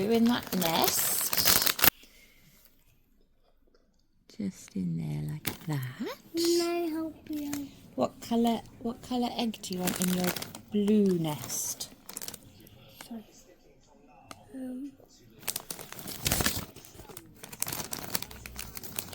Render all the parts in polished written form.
glue in that nest. Just in there like that. Can I help you? What colour egg do you want in your blue nest? Sorry. Do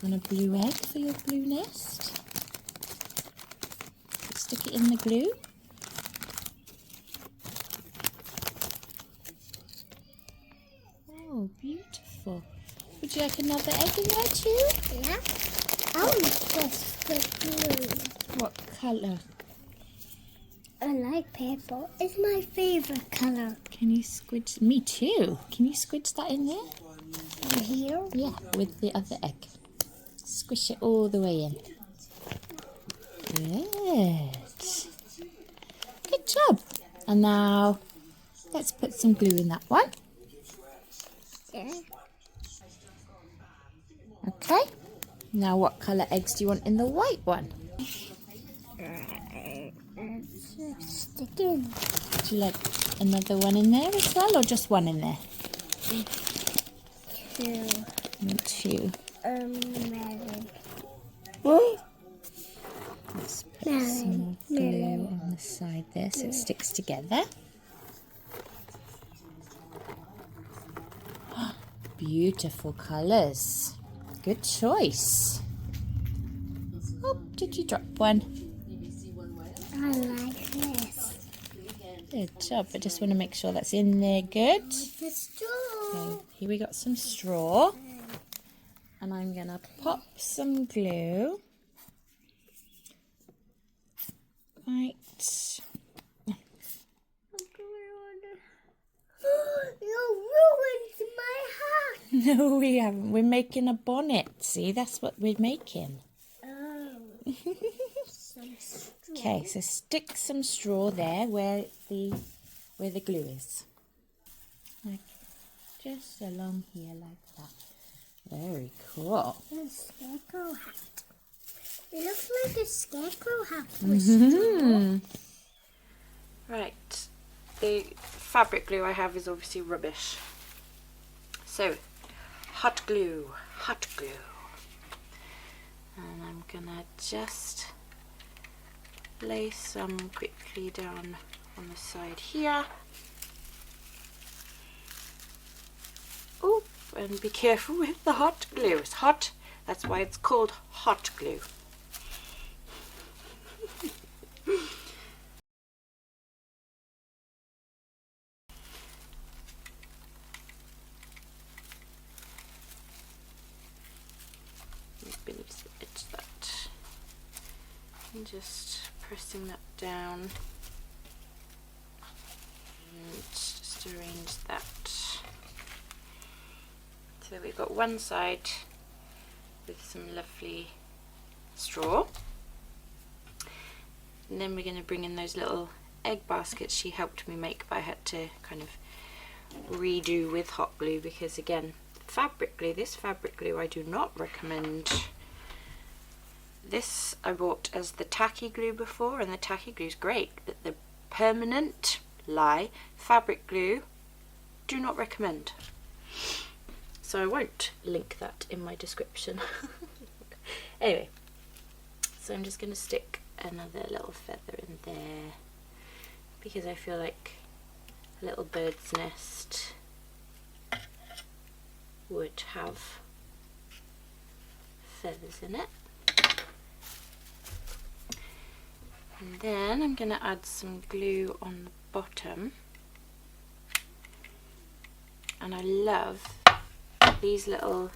you want a blue egg for your blue nest? Stick it in the glue. Oh, beautiful. Would you like another egg in there too? Yeah. I want just the blue. What colour? I like purple. It's my favourite colour. Can you squidge? Me too. Can you squidge that in there? Here? Yeah, with the other egg. Squish it all the way in. Good. Good job. And now let's put some glue in that one. Yeah. Okay. Now what colour eggs do you want in the white one? Stick in. Would you like another one in there as well, or just one in there? Two. Two. Melon. Let's put some more glue on the side there so it sticks together. Beautiful colours. Good choice. Oh, did you drop one? I like this. Good job. I just want to make sure that's in there good. The straw. Okay, here we got some straw. And I'm going to pop some glue. Right. You ruined my hat. No, we haven't. We're making a bonnet. See, that's what we're making. Oh. Some straw. Okay, so stick some straw there where the glue is. Like just along here like that. Very cool. A scarecrow hat. It looks like a scarecrow hat with straw. Right. The fabric glue I have is obviously rubbish. So, hot glue. And I'm gonna just lay some quickly down on the side here. Oh, and be careful with the hot glue. It's hot, that's why it's called hot glue. It's that. And just pressing that down. And just arrange that. So we've got one side with some lovely straw. And then we're going to bring in those little egg baskets she helped me make, but I had to kind of redo with hot glue because, again, this fabric glue I do not recommend. This I bought as the tacky glue before, and the tacky glue is great, but the permanent fabric glue, do not recommend. So I won't link that in my description. Anyway, so I'm just going to stick another little feather in there because I feel like a little bird's nest would have feathers in it. And then I'm going to add some glue on the bottom. And I love these little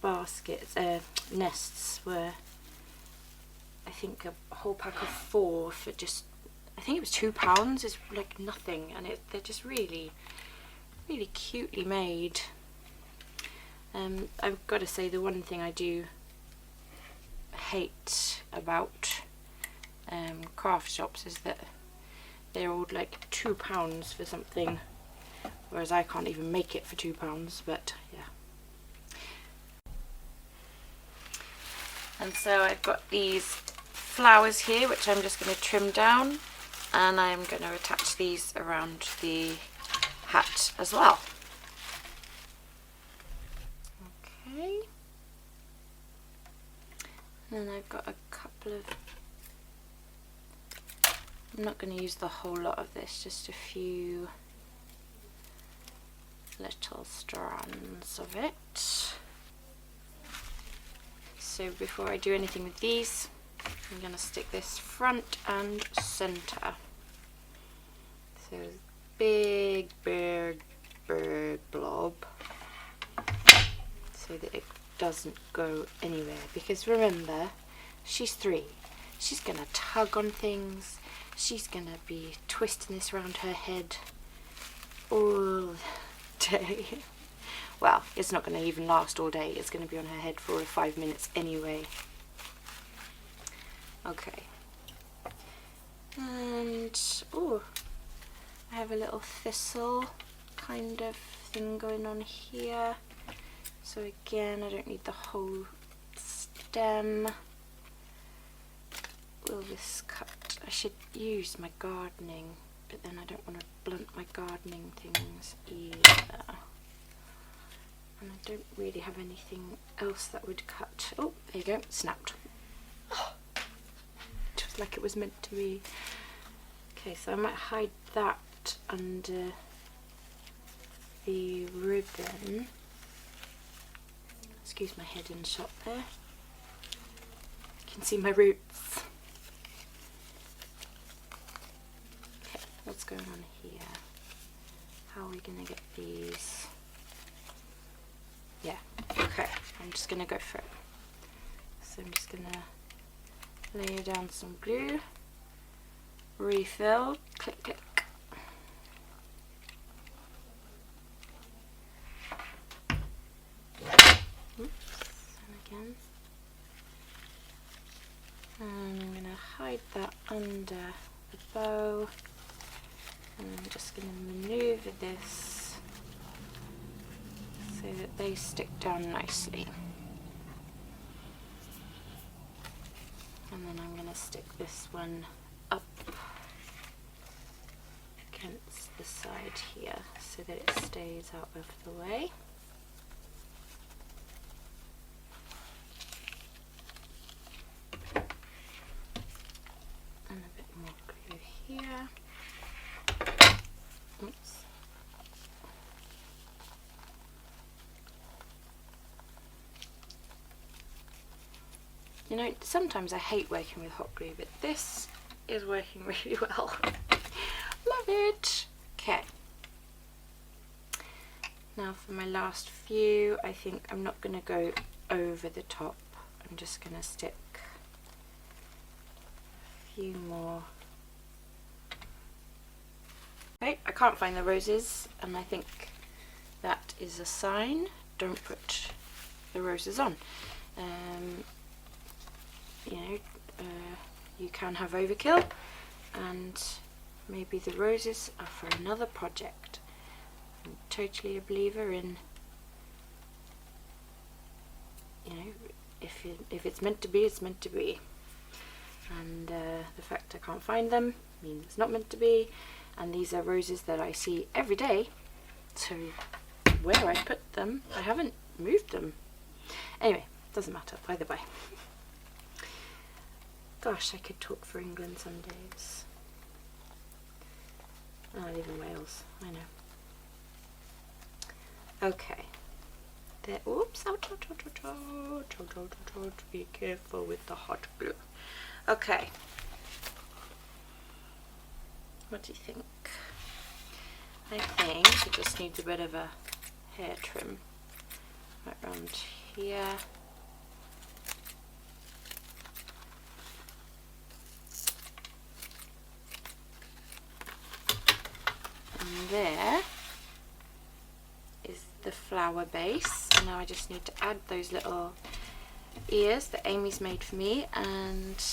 baskets, nests were, I think, a whole pack of 4 for just, I think it was £2. It's like nothing, and they're just really cutely made. I've got to say, the one thing I do hate about craft shops is that they're all like £2 for something, whereas I can't even make it for £2, but yeah. And so I've got these flowers here, which I'm just going to trim down, and I'm going to attach these around the hat as well. Okay. And then I've got a couple of, I'm not going to use the whole lot of this, just a few little strands of it. So before I do anything with these, I'm going to stick this front and center. So big blob, so that it doesn't go anywhere, because remember, she's 3. She's gonna tug on things, she's gonna be twisting this around her head all day. Well, it's not gonna even last all day, it's gonna be on her head for 5 minutes anyway. Okay, and oh, I have a little thistle kind of thing going on here. So again, I don't need the whole stem. Will this cut? I should use my gardening, but then I don't want to blunt my gardening things either. And I don't really have anything else that would cut. Oh, there you go, snapped. Oh, just like it was meant to be. Okay, so I might hide that under the ribbon. Excuse my head in shot there. You can see my roots. Okay, what's going on here? How are we going to get these? Yeah, okay, I'm just going to go for it. So I'm just going to lay down some glue, refill, click, click. Again, and I'm going to hide that under the bow, and I'm just going to maneuver this so that they stick down nicely, and then I'm going to stick this one up against the side here so that it stays out of the way. Here. Oops. You know, sometimes I hate working with hot glue, but this is working really well. Love it. Okay. Now for my last few, I think I'm not going to go over the top. I'm just going to stick a few more. Okay, I can't find the roses, and I think that is a sign. Don't put the roses on. You know, you can have overkill, and maybe the roses are for another project. I'm totally a believer in, you know, if it's meant to be, it's meant to be. And the fact I can't find them means it's not meant to be. And these are roses that I see every day, so where I put them, I haven't moved them. Anyway, doesn't matter, by the by. Gosh, I could talk for England some days. I live in Wales, I know. Okay. There, oops, ouch, ouch, ouch, ouch, ouch, ouch, ouch, ouch, be careful with the hot glue. Okay. What do you think? I think it just needs a bit of a hair trim right around here. And there is the flower base. And now I just need to add those little ears that Amy's made for me, and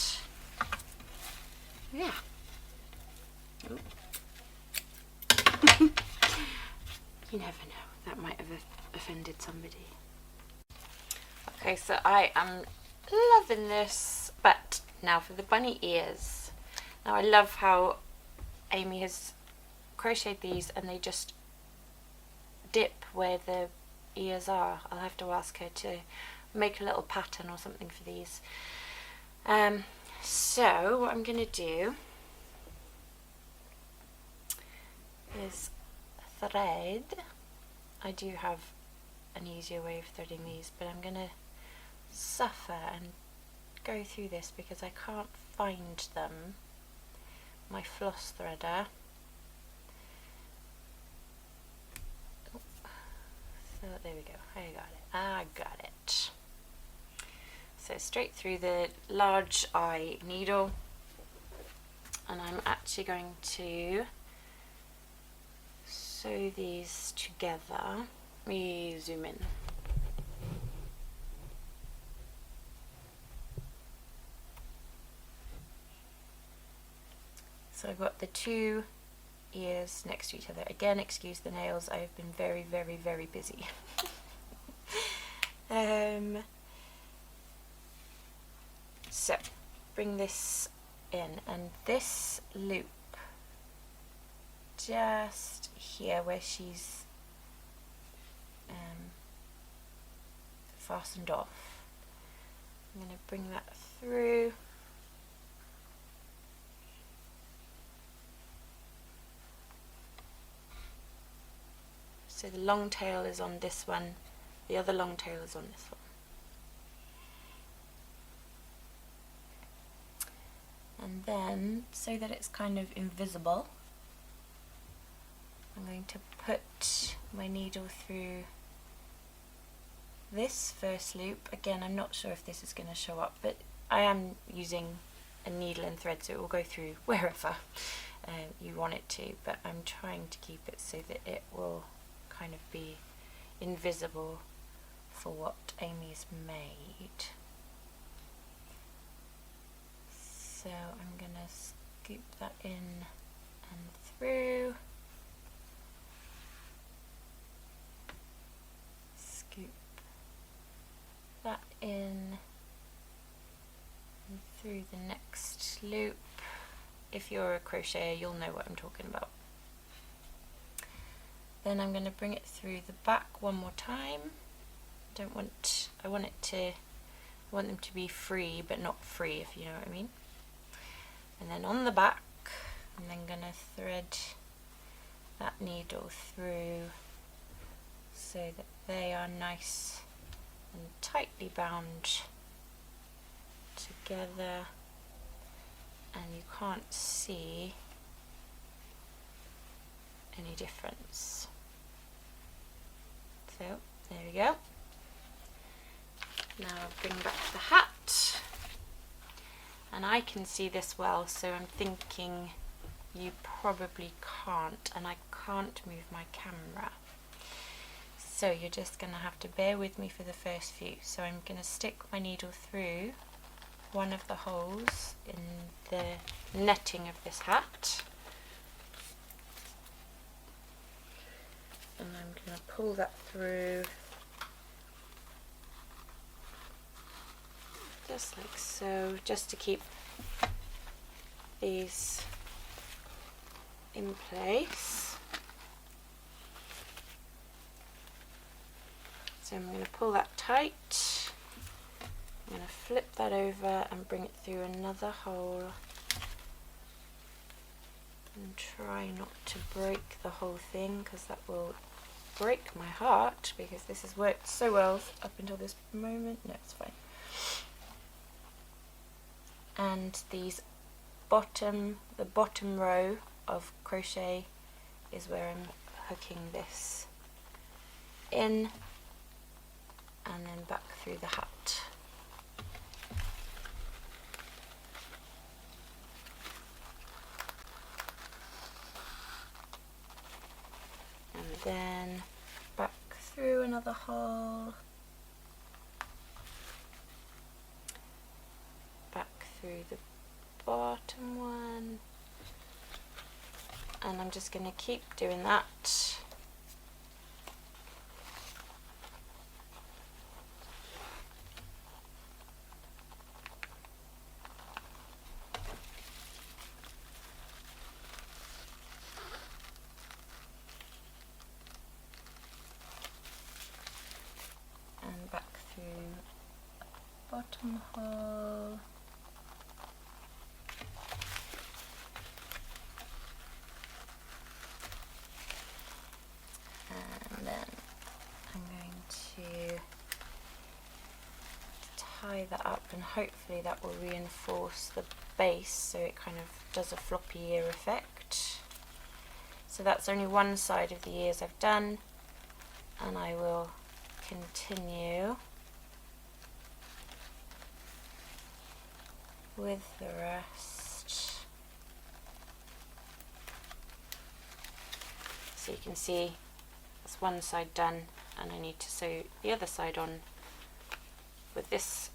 yeah. You never know, that might have offended somebody. Okay, so I am loving this, but now for the bunny ears. Now I love how Amy has crocheted these, and they just where the ears are. I'll have to ask her to make a little pattern or something for these. So what I'm going to do is thread. I do have an easier way of threading these, but I'm going to suffer and go through this because I can't find them, my floss threader. So there we go, I got it. So straight through the large eye needle, and I'm actually going to sew these together. Let me zoom in. So I've got the two ears next to each other. Again, excuse the nails, I've been very, very, very busy. So, bring this in, and this loop, just here where she's fastened off, I'm going to bring that through. So the long tail is on this one, the other long tail is on this one. And then, so that it's kind of invisible, I'm going to put my needle through this first loop. Again, I'm not sure if this is going to show up, but I am using a needle and thread, so it will go through wherever you want it to, but I'm trying to keep it so that it will kind of be invisible for what Amy's made. So I'm going to scoop that in and through, scoop that in and through the next loop. If you're a crocheter, you'll know what I'm talking about. Then I'm going to bring it through the back one more time. I want them to be free, but not free, if you know what I mean. And then on the back, I'm then going to thread that needle through so that they are nice and tightly bound together, and you can't see any difference. So there we go. Now I'll bring back the hat, and I can see this well, so I'm thinking you probably can't, and I can't move my camera, so you're just going to have to bear with me for the first few. So I'm going to stick my needle through one of the holes in the netting of this hat, and I'm going to pull that through just like so, just to keep these in place. So I'm going to pull that tight, I'm going to flip that over and bring it through another hole, and try not to break the whole thing, because that will break my heart, because this has worked so well up until this moment. No, it's fine. And these the bottom row of crochet is where I'm hooking this in, and then back through the hat. And then back through another hole, back through the bottom one, and I'm just going to keep doing that. back through the bottom hole. And then I'm going to tie that up, and hopefully that will reinforce the base so it kind of does a floppy ear effect. So that's only one side of the ears I've done, and I will continue with the rest. So you can see that's one side done, and I need to sew the other side on with this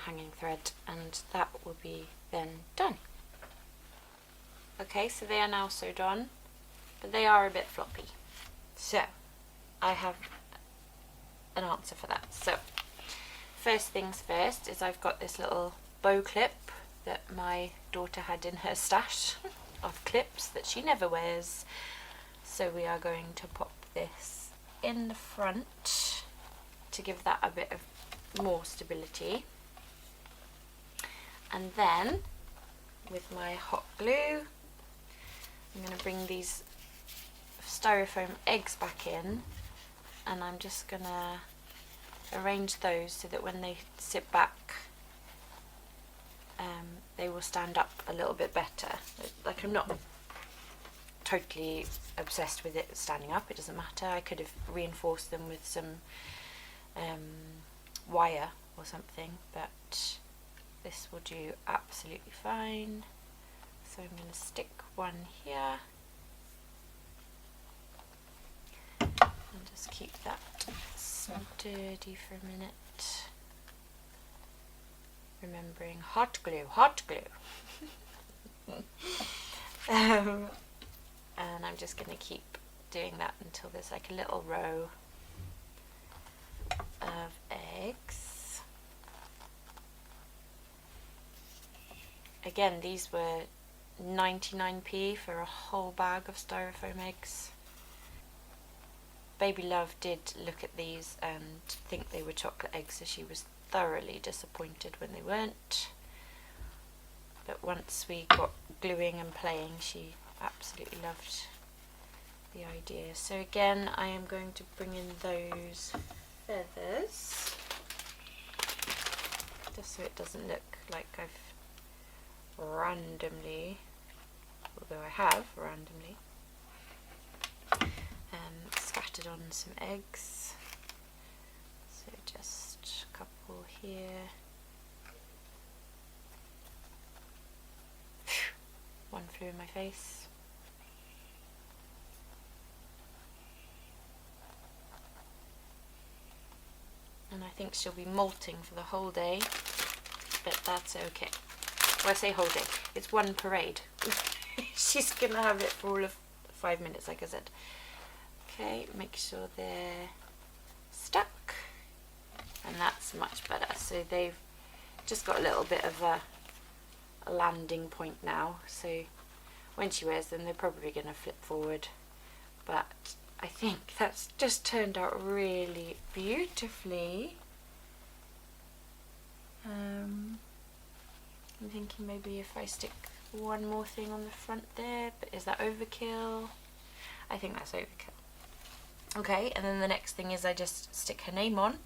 hanging thread, and that will be then done. Okay, so they are now sewed on, but they are a bit floppy. So I have an answer for that. So first things first is I've got this little bow clip that my daughter had in her stash of clips that she never wears. So we are going to pop this in the front to give that a bit of more stability. And then with my hot glue, I'm going to bring these styrofoam eggs back in, and I'm just going to arrange those so that when they sit back they will stand up a little bit better. Like, I'm not totally obsessed with it standing up, it doesn't matter. I could have reinforced them with some wire or something, but this will do absolutely fine. So I'm going to stick one here and just keep that sturdy for a minute. Remembering hot glue, hot glue. And I'm just going to keep doing that until there's like a little row of eggs. Again, these were 99p for a whole bag of styrofoam eggs. Baby Love did look at these and think they were chocolate eggs, so she was thoroughly disappointed when they weren't. But once we got gluing and playing, she absolutely loved the idea. So again, I am going to bring in those feathers just so it doesn't look like I've randomly, although I have randomly, scattered on some eggs. So just a couple here. One flew in my face. And I think she'll be molting for the whole day, but that's okay. Well, I say whole day, it's one parade. She's gonna have it for all of 5 minutes, like I said. Okay, make sure they're stuck, and that's much better. So they've just got a little bit of a landing point now, so when she wears them they're probably going to flip forward, but I think that's just turned out really beautifully. I'm thinking maybe if I stick one more thing on the front there, but is that overkill? I think that's overkill. Okay, and then the next thing is I just stick her name on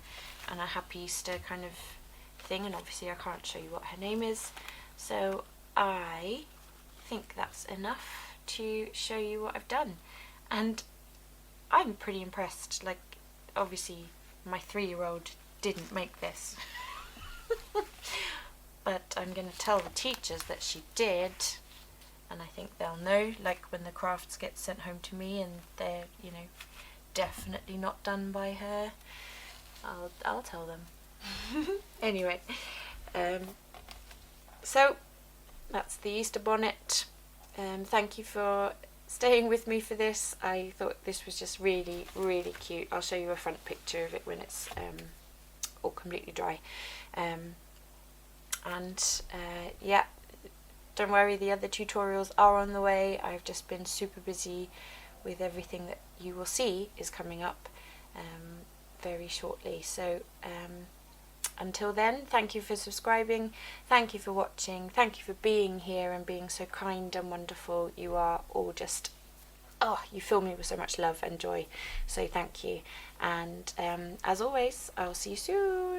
and a Happy Easter kind of thing, and obviously I can't show you what her name is, so I think that's enough to show you what I've done. And I'm pretty impressed. Like, obviously my 3-year-old didn't make this but I'm going to tell the teachers that she did, and I think they'll know, like when the crafts get sent home to me and they're, you know, definitely not done by her, I'll tell them. Anyway, so that's the Easter bonnet. Thank you for staying with me for this. I thought this was just really, really cute. I'll show you a front picture of it when it's all completely dry. Yeah, don't worry, the other tutorials are on the way. I've just been super busy with everything that you will see is coming up. very shortly. So until then, thank you for subscribing, thank you for watching, thank you for being here and being so kind and wonderful. You are all just, oh, you fill me with so much love and joy, so thank you. And as always, I'll see you soon.